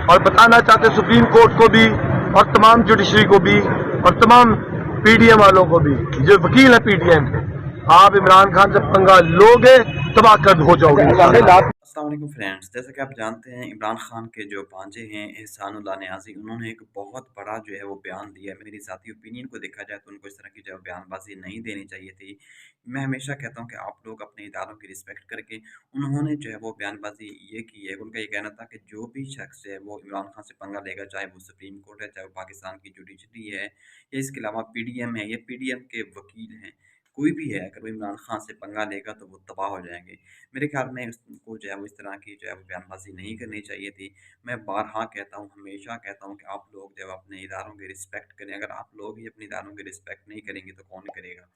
और बताना चाहते सुप्रीम कोर्ट को भी और तमाम जुडिशरी को भी और तमाम पीडीएम वालों को भी, जो वकील है पीडीएम के, आप इमरान खान से पंगा लोगे तबाह कर हो जाओगे। अस्सलाम वालेकुम फ्रेंड्स, जैसा कि आप जानते हैं इमरान खान के जो भांजे हैं एहसानुल्लाह न्याज़ी, उन्होंने एक बहुत बड़ा जो है वो बयान दिया है। मेरी ज़ाती ओपिनियन को देखा जाए तो उनको इस तरह की जो है बयानबाजी नहीं देनी चाहिए थी। मैं हमेशा कहता हूँ कि आप लोग अपने इदारों की रिस्पेक्ट करके, उन्होंने जो है वो बयानबाजी ये की है, उनका ये कहना था कि जो भी शख्स है वो इमरान खान से पंगा लेगा, चाहे वो सुप्रीम कोर्ट है, चाहे वो पाकिस्तान की जुडिशरी है या इसके अलावा पीडीएम है या पीडीएम के वकील हैं, कोई भी है, अगर वो इमरान खान से पंगा लेगा तो वो तबाह हो जाएंगे। मेरे ख्याल में उसको जो है वो इस तरह की जो है वो बयानबाज़ी नहीं करनी चाहिए थी। मैं बारहा कहता हूँ, हमेशा कहता हूँ कि आप लोग जो है अपने इदारों की रिस्पेक्ट करें। अगर आप लोग ही अपने इदारों की रिस्पेक्ट नहीं करेंगे तो कौन करेगा?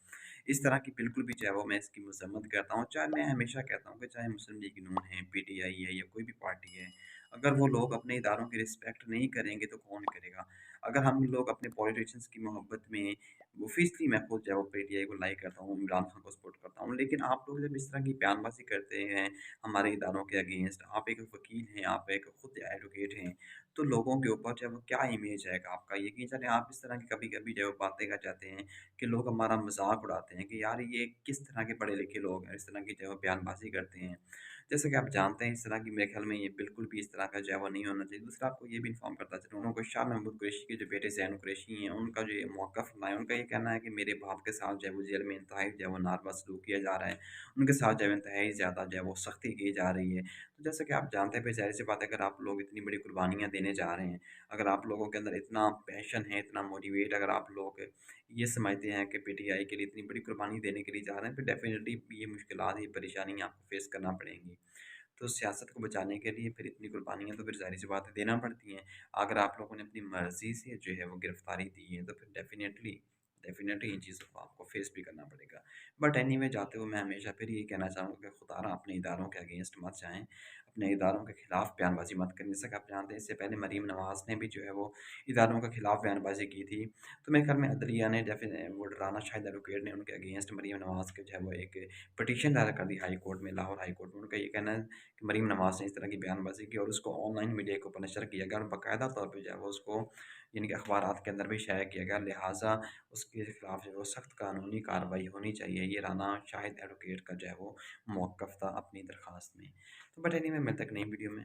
इस तरह की बिल्कुल भी जो है वो मैं इसकी मज़म्मत करता हूँ। चाहे मैं हमेशा कहता हूँ कि चाहे मुस्लिम लीग नून है, पीटीआई है या कोई भी पार्टी है, अगर वो लोग अपने इदारों की रिस्पेक्ट नहीं करेंगे तो कौन करेगा? अगर हम लोग अपने पॉलिटिशियंस की मोहब्बत में ऑब्वियसली मैं खुद जो है वो पीटीआई को लाइक करता हूँ, इमरान खान को सपोर्ट करता हूँ। लेकिन आप लोग जब इस तरह की बयानबाज़ी करते हैं हमारे इदारों के अगेंस्ट, आप एक वकील हैं, आप एक खुद एडवोकेट हैं, तो लोगों के ऊपर जो है वो क्या इमेज आएगा आपका? यकीन जानिए आप इस तरह की कभी-कभी जो है वो बातें कर जाते हैं कि लोग हमारा मज़ाक उड़ाते हैं कि यार ये किस तरह के पढ़े-लिखे लोग हैं, इस तरह की जो है वो बयानबाज़ी करते हैं। जैसा कि आप जानते हैं इस तरह की, मेरे ख़्याल में ये बिल्कुल भी इस तरह का जो है वो नहीं होना चाहिए। दूसरा आपको ये भी इन्फॉर्म करता चलूँ, उनको शाह महमूद कुरैशी के जो बेटे ज़ैन कुरैशी हैं, उनका जो ये मौक़िफ़ अपनाया, उनका ये कहना है कि मेरे बाप के साथ जो है वो जेल में इंतहाई जो है वो नारवा सलूक किया जा रहा है। उनके साथ जो है इंतहाई ज़्यादा जो है वो सख्ती की जा रही है। तो जैसा कि आप जानते हैं फिर ज़ाहिर-सी बात है, अगर आप लोग इतनी बड़ी कुर्बानियाँ देने जा रहे हैं, अगर आप लोगों के अंदर इतना पैशन है, इतना मोटिवेट, अगर आप लोग ये समझते हैं कि पीटीआई के लिए इतनी बड़ी कुर्बानी देने के लिए जा रहे हैं, फिर डेफ़िनिटली ये मुश्किलात, ये परेशानियाँ आपको फ़ेस करना पड़ेंगी। तो सियासत को बचाने के लिए फिर इतनी कुर्बानियाँ तो फिर ज़ाहिर-सी बात है देना पड़ती हैं। अगर आप लोगों ने अपनी मर्ज़ी से जो है वो गिरफ़्तारी दी है, तो फिर डेफ़िनेटली डेफ़िनेटली इन चीज़ों को आपको फ़ेस भी करना पड़ेगा। बट एनीवे जाते हुए मैं हमेशा फिर ये कहना चाहूँगा कि खुदारा अपने इदारों के अगेंस्ट मत जाएँ, अपने इदारों के खिलाफ बयानबाज़ी मत करें। जैसा कि आप जानते हैं इससे पहले मरीम नवाज़ ने भी जो है वो इदारों के खिलाफ बयानबाज़ी की थी। तो मेरे ख़्याल में अदलिया ने वो राना शाहिद एडवोकेट ने उनके अगेंस्ट मरीम नवाज़ के जो है वो एक पिटीशन दायर कर दी हाई कोर्ट में, लाहौर हाई कोर्ट में। उनका ये कहना है कि मरीम नवाज़ ने इस तरह की बयानबाज़ी की और उसको ऑनलाइन मीडिया के ऊपर नशर किया गया और बाकायदा तौर पे जो है वो उसको यानी कि अखबारात के अंदर भी शाया किया गया। लिहाज़ा उसके खिलाफ जो है वो सख्त कानूनी कार्रवाई होनी चाहिए। ये राना शाहिद एडवोकेट का जो है वो मौक़िफ़ था अपनी दरख़्वास्त में। तो बट एनीवे मिलते हैं एक नई वीडियो में।